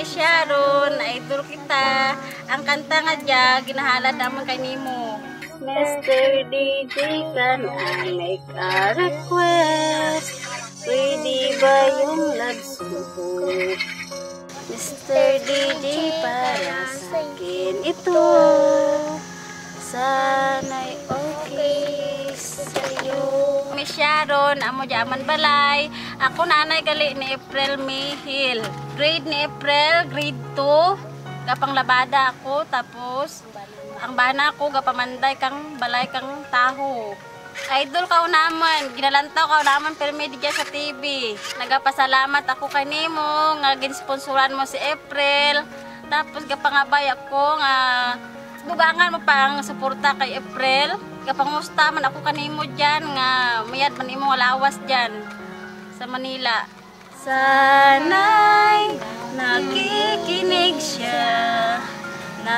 Miss Sharon, idol kita. Ang kanta nga dyan, ginahalad naman kay Nimo. Mr. DJ, can I make a request? Pwede ba yung love song ko? Mr. DJ, para sa akin ito. Sana'y okay sa'yo. Miss Sharon, amo jaman balay. Ako nanay gali ni April Mihil. Grade ni April, grade 2. Gapang labada ako, tapos ang bana ko gapamanday kang balay kang taho. Idol ka naman, ginalantaw ka naman permi diya sa TV. Nagapasalamat ako kay Nimo nga ginsponsoran mo si April. Tapos gapangabay ako nga dugangan mo pang suporta kay April. Gapangusta man ako kanimo diyan nga mayad man imo lawas diyan sa Manila. Sana'y nakikinig siya na